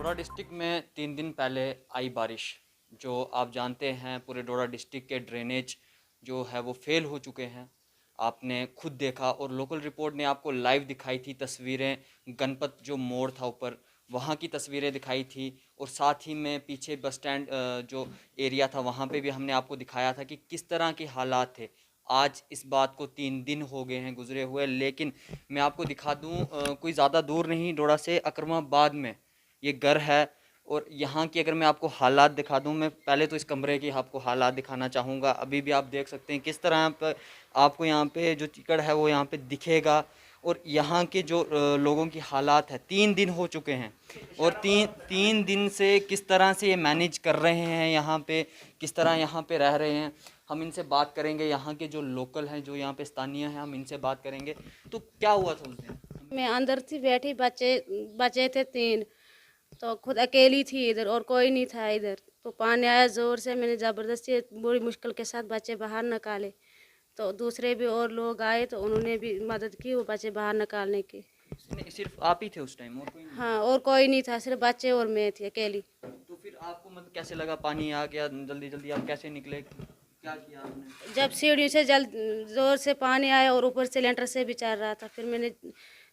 डोडा district में 3 दिन पहले आई बारिश, जो आप जानते हैं पूरे डोडा डिस्ट्रिक्ट के ड्रेनेज जो है वो फेल हो चुके हैं। आपने खुद देखा और लोकल रिपोर्ट ने आपको लाइव दिखाई थी तस्वीरें। गणपत जो मोड़ था ऊपर, वहाँ की तस्वीरें दिखाई थी। और साथ ही में पीछे बस स्टैंड जो एरिया था वहाँ पे भी हमने आपको दिखाया था कि किस तरह के हालात थे। आज इस बात को 3 दिन हो गए हैं गुजरे हुए, लेकिन मैं आपको दिखा दूँ, कोई ज़्यादा दूर नहीं, डोडा से अकरमाबाद में ये घर है। और यहाँ की अगर मैं आपको हालात दिखा दूँ, मैं पहले तो इस कमरे की आपको हालात दिखाना चाहूँगा। अभी भी आप देख सकते हैं किस तरह पर आपको यहाँ पे जो चिकड़ है वो यहाँ पे दिखेगा। और यहाँ के जो लोगों की हालात है, 3 दिन हो चुके हैं और तीन तीन दिन से किस तरह से ये मैनेज कर रहे हैं यहाँ पे, किस तरह यहाँ पे रह रहे हैं, हम इनसे बात करेंगे। यहाँ के जो लोकल हैं, जो यहाँ पे स्थानीय हैं, हम इनसे बात करेंगे। तो क्या हुआ था उस दिन? मैं अंदर थी बैठी, बच्चे बचे थे तीन। तो खुद अकेली थी इधर और कोई नहीं था इधर। तो पानी आया जोर से, मैंने ज़बरदस्ती बड़ी मुश्किल के साथ बच्चे बाहर निकाले। तो दूसरे भी और लोग आए तो उन्होंने भी मदद की वो बच्चे बाहर निकालने की। सिर्फ आप ही थे उस टाइम और कोई नहीं? हाँ, और कोई नहीं था, सिर्फ बच्चे और मैं थी अकेली। तो फिर आपको मतलब कैसे लगा, पानी आ गया जल्दी जल्दी, आप कैसे निकले, क्या किया आपने? जब सीढ़ियों से जल जोर से पानी आया और ऊपर से लेंटर से भी चल रहा था, फिर मैंने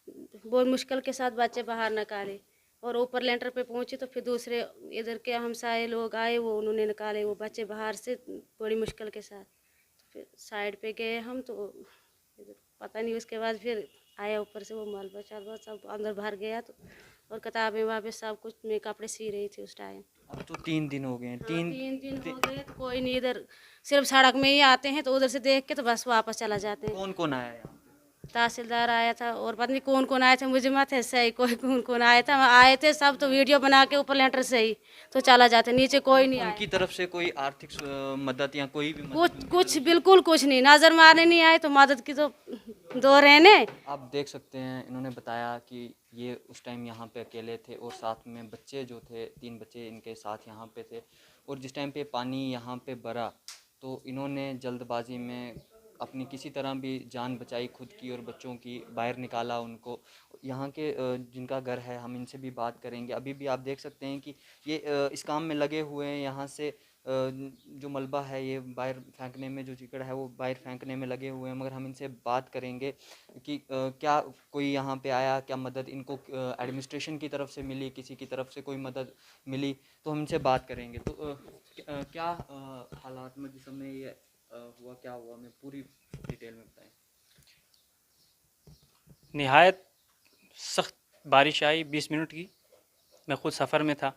बहुत मुश्किल के साथ बच्चे बाहर निकाले। और ऊपर लेंटर पे पहुंची तो फिर दूसरे इधर के हमसाए लोग आए, वो उन्होंने निकाले वो बच्चे बाहर से बड़ी मुश्किल के साथ। तो फिर साइड पे गए हम तो इधर पता नहीं, उसके बाद फिर आया ऊपर से वो मलबा शलबा सब अंदर भर गया। तो और किताबें वाबें सब कुछ, मैं कपड़े सी रही थी उस टाइम। अब तो 3 दिन हो गए हैं। हाँ, 3 दिन हो गए तो कोई नहीं इधर, सिर्फ सड़क में ही आते हैं तो उधर से देख के तो बस वापस चला जाते हैं। कौन कौन आया यहाँ तहसीलदार आया था और पता नहीं कौन कौन आए थे, मुझे मत है सही कोई कौन कौन आए थे। आए थे सब तो वीडियो बना के ऊपर लेंटर से ही तो चला जाते, नीचे कोई पे? नहीं आया। उनकी तरफ से कोई आर्थिक मदद या कोई भी मदद कुछ उनकी कुछ तरफ बिल्कुल कुछ नहीं, नजर मारने नहीं आए तो मदद की तो दो रहने। से? आप देख सकते हैं, इन्होंने बताया कि ये उस टाइम यहाँ पे अकेले थे और साथ में बच्चे जो थे, 3 बच्चे इनके साथ यहाँ पे थे। और जिस टाइम पे पानी यहाँ पे भरा तो इन्होंने जल्दबाजी में अपनी किसी तरह भी जान बचाई, खुद की और बच्चों की, बाहर निकाला उनको। यहाँ के जिनका घर है, हम इनसे भी बात करेंगे। अभी भी आप देख सकते हैं कि ये इस काम में लगे हुए हैं। यहाँ से जो मलबा है ये बाहर फेंकने में, जो चिकड़ है वो बाहर फेंकने में लगे हुए हैं। मगर हम इनसे बात करेंगे कि क्या कोई यहाँ पे आया, क्या मदद इनको एडमिनिस्ट्रेशन की तरफ से मिली, किसी की तरफ से कोई मदद मिली, तो हम इनसे बात करेंगे। तो क्या हालात में जिस समय ये हुआ, क्या हुआ, मैं पूरी डिटेल में बताएं। निहायत सख्त बारिश आई 20 मिनट की। मैं खुद सफ़र में था,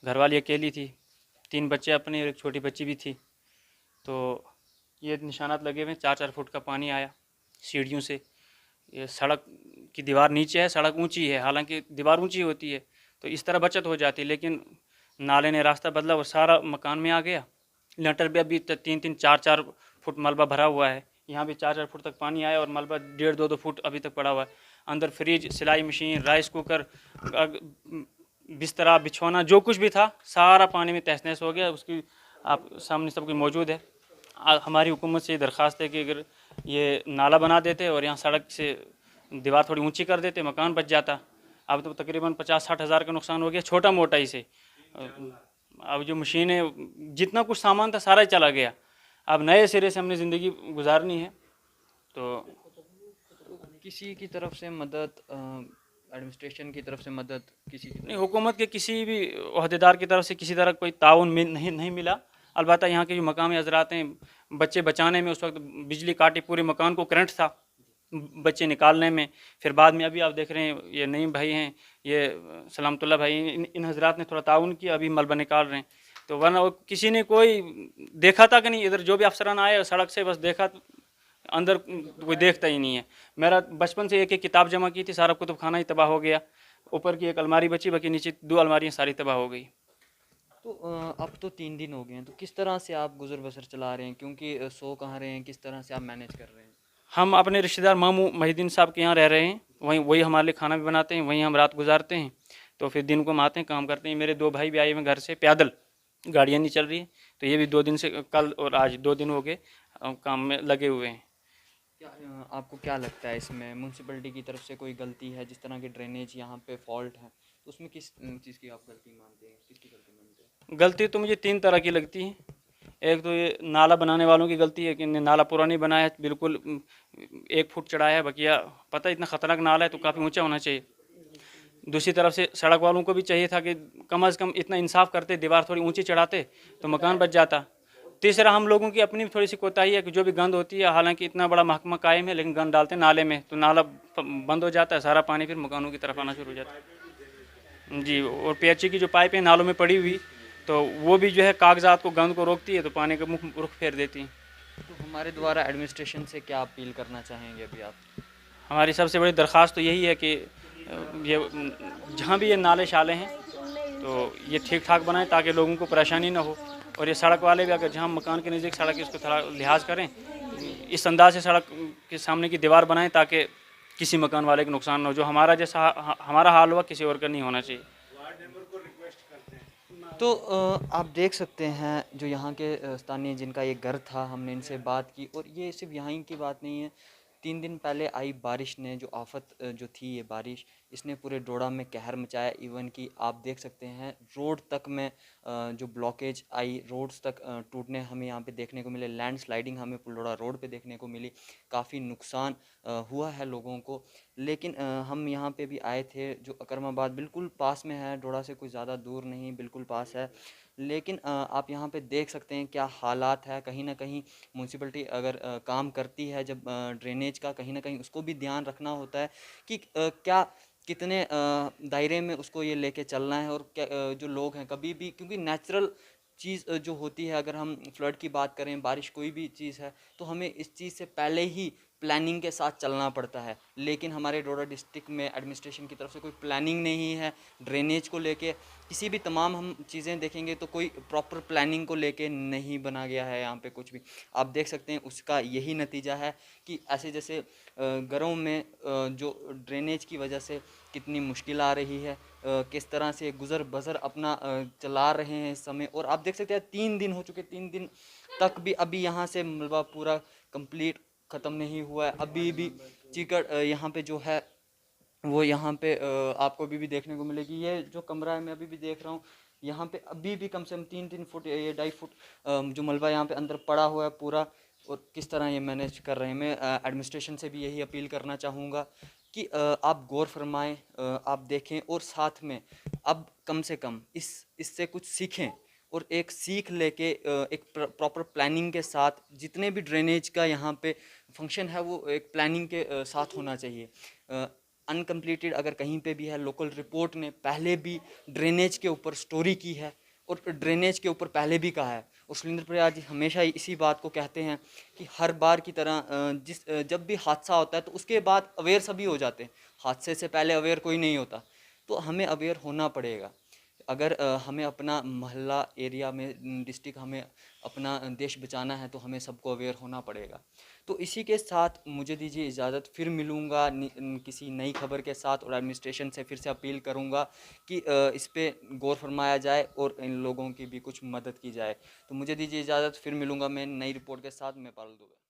घरवाली अकेली थी, 3 बच्चे अपने और एक छोटी बच्ची भी थी। तो ये निशानात लगे हुए, 4-4 फुट का पानी आया सीढ़ियों से। ये सड़क की दीवार नीचे है, सड़क ऊंची है, हालांकि दीवार ऊंची होती है तो इस तरह बचत हो जाती है, लेकिन नाले ने रास्ता बदला और सारा मकान में आ गया। लेंटर पे अभी 3-3, 4-4 फुट मलबा भरा हुआ है। यहाँ भी 4-4 फुट तक पानी आया और मलबा 1.5-2 फुट अभी तक पड़ा हुआ है। अंदर फ्रिज, सिलाई मशीन, राइस कुकर, बिस्तरा, बिछौना, जो कुछ भी था सारा पानी में तहस नहस हो गया। उसकी आप सामने सब कुछ मौजूद है। हमारी हुकूमत से ये दरख्वास्त है कि अगर ये नाला बना देते और यहाँ सड़क से दीवार थोड़ी ऊंची कर देते, मकान बच जाता। अब तो तकरीबन 50-60 हज़ार का नुकसान हो गया, छोटा मोटा ही से। अब जो मशीनें, जितना कुछ सामान था सारा ही चला गया। अब नए सिरे से हमने ज़िंदगी गुजारनी है। तो किसी की तरफ से मदद, एडमिनिस्ट्रेशन की तरफ से मदद, किसी की नहीं, तरफ हुकूमत के किसी भी अहदेदार की तरफ से किसी तरह कोई ताउन नहीं मिला। अलबत्ता यहाँ के जो मकामी हजरात हैं, बच्चे बचाने में उस वक्त बिजली काटी, पूरे मकान को करंट था बच्चे निकालने में। फिर बाद में अभी आप देख रहे हैं ये नईम भाई हैं, ये सलामतुल्ला भाई, इन हजरात ने थोड़ा ताउन किया, अभी मलबा निकाल रहे हैं। तो वरना वो किसी ने कोई देखा था कि नहीं, इधर जो भी अफसरान आए सड़क से बस देखा, अंदर कोई देखता ही नहीं है। मेरा बचपन से एक एक किताब जमा की थी, सारा कुतुब खाना ही तबाह हो गया। ऊपर की एक अलमारी बची, बाकी नीचे 2 अलमारियाँ सारी तबाह हो गई। तो अब तो 3 दिन हो गए हैं, तो किस तरह से आप गुजर बसर चला रहे हैं, क्योंकि सो कहाँ रहे हैं, किस तरह से आप मैनेज कर रहे हैं? हम अपने रिश्तेदार मामू महिदीन साहब के यहाँ रह रहे हैं, वही हमारे लिए खाना भी बनाते हैं, वहीं हम रात गुजारते हैं। तो फिर दिन को हम आते हैं, काम करते हैं। मेरे 2 भाई भी आए हुए घर से पैदल, गाड़ियाँ नहीं चल रही हैं, तो ये भी 2 दिन से, कल और आज 2 दिन हो गए काम में लगे हुए हैं। क्या आपको क्या लगता है, इसमें म्यूनसिपैलिटी की तरफ से कोई गलती है? जिस तरह के ड्रेनेज यहाँ पे फॉल्ट है, तो उसमें किस चीज़ की आप गलती मानते हैं, किसकी गलती मानते हैं? गलती तो मुझे 3 तरह की लगती है। एक तो ये नाला बनाने वालों की गलती है कि इन्हें नाला पूरा नहीं बनाया है, बिल्कुल 1 फुट चढ़ाया है, बकिया पता है इतना ख़तरनाक नाला है तो काफ़ी ऊँचा होना चाहिए। दूसरी तरफ से सड़क वालों को भी चाहिए था कि कम से कम इतना इंसाफ करते, दीवार थोड़ी ऊंची चढ़ाते तो मकान बच जाता। तीसरा हम लोगों की अपनी भी थोड़ी सी कोताही है कि जो भी गंद होती है, हालांकि इतना बड़ा महकमा कायम है लेकिन गंद डालते हैं नाले में तो नाला बंद हो जाता है, सारा पानी फिर मकानों की तरफ आना शुरू हो जाता है जी। और पीएचई की जो पाइप है नालों में पड़ी हुई तो वो भी जो है कागजात को, गंद को रोकती है तो पानी का मुख रुख फेर देती है। तो हमारे द्वारा एडमिनिस्ट्रेशन से क्या अपील करना चाहेंगे अभी आप? हमारी सबसे बड़ी दरख्वास्त तो यही है कि ये जहाँ भी ये नाले शाले हैं तो ये ठीक ठाक बनाएं ताकि लोगों को परेशानी ना हो। और ये सड़क वाले भी अगर जहाँ मकान के नज़दीक सड़क है उसको थोड़ा लिहाज करें, इस अंदाज से सड़क के सामने की दीवार बनाएं ताकि किसी मकान वाले को नुकसान ना हो। जो हमारा जैसा हमारा हाल हुआ किसी और का नहीं होना चाहिए। तो आप देख सकते हैं जो यहाँ के स्थानीय जिनका ये घर था, हमने इनसे बात की और ये सिर्फ यहाँ की बात नहीं है। 3 दिन पहले आई बारिश ने जो आफत जो थी, ये बारिश इसने पूरे डोडा में कहर मचाया। इवन कि आप देख सकते हैं रोड तक में जो ब्लॉकेज आई, रोड्स तक टूटने हमें यहाँ पे देखने को मिले। लैंड स्लाइडिंग हमें पुलडोड़ा रोड पे देखने को मिली। काफ़ी नुकसान हुआ है लोगों को। लेकिन हम यहाँ पे भी आए थे, जो अकरमाबाद बिल्कुल पास में है, डोडा से कुछ ज़्यादा दूर नहीं, बिल्कुल पास है। लेकिन आप यहाँ पे देख सकते हैं क्या हालात है। कहीं ना कहीं म्यूनसिपलिटी अगर काम करती है जब ड्रेनेज का, कहीं ना कहीं उसको भी ध्यान रखना होता है कि क्या कितने दायरे में उसको ये लेके चलना है। और क्या जो लोग हैं कभी भी, क्योंकि नेचुरल चीज़ जो होती है, अगर हम फ्लड की बात करें, बारिश कोई भी चीज़ है, तो हमें इस चीज़ से पहले ही प्लानिंग के साथ चलना पड़ता है। लेकिन हमारे डोडा डिस्ट्रिक्ट में एडमिनिस्ट्रेशन की तरफ से कोई प्लानिंग नहीं है। ड्रेनेज को लेके किसी भी तमाम हम चीज़ें देखेंगे तो कोई प्रॉपर प्लानिंग को लेके नहीं बना गया है यहाँ पे कुछ भी। आप देख सकते हैं उसका यही नतीजा है कि ऐसे जैसे घरों में जो ड्रेनेज की वजह से कितनी मुश्किल आ रही है, किस तरह से गुज़र बसर अपना चला रहे हैं इस समय। और आप देख सकते हैं 3 दिन हो चुके, 3 दिन तक भी अभी यहाँ से मलबा पूरा कंप्लीट ख़त्म नहीं हुआ है। अभी भी चीकड़ यहाँ पे जो है वो यहाँ पे आपको अभी भी देखने को मिलेगी। ये जो कमरा है मैं अभी भी देख रहा हूँ, यहाँ पे अभी भी कम से कम 3-3 फुट या 2.5 फुट जो मलबा यहाँ पे अंदर पड़ा हुआ है पूरा। और किस तरह ये मैनेज कर रहे हैं। मैं एडमिनिस्ट्रेशन से भी यही अपील करना चाहूँगा कि आप गौर फरमाएं, आप देखें और साथ में अब कम से कम इससे कुछ सीखें। और एक सीख लेके एक प्रॉपर प्लानिंग के साथ जितने भी ड्रेनेज का यहाँ पे फंक्शन है वो एक प्लानिंग के साथ होना चाहिए। अनकम्प्लीटेड अगर कहीं पे भी है, लोकल रिपोर्ट ने पहले भी ड्रेनेज के ऊपर स्टोरी की है और ड्रेनेज के ऊपर पहले भी कहा है। और सुरेंद्र प्रयाग जी हमेशा इसी बात को कहते हैं कि हर बार की तरह जब भी हादसा होता है तो उसके बाद अवेयर सभी हो जाते हैं, हादसे से पहले अवेयर कोई नहीं होता। तो हमें अवेयर होना पड़ेगा। अगर हमें अपना मोहल्ला एरिया में डिस्ट्रिक्ट, हमें अपना देश बचाना है तो हमें सबको अवेयर होना पड़ेगा। तो इसी के साथ मुझे दीजिए इजाज़त, फिर मिलूँगा किसी नई खबर के साथ। और एडमिनिस्ट्रेशन से फिर से अपील करूँगा कि इस पे गौर फरमाया जाए और इन लोगों की भी कुछ मदद की जाए। तो मुझे दीजिए इजाज़त, फिर मिलूँगा मैं नई रिपोर्ट के साथ। मैं पारुल दुबे।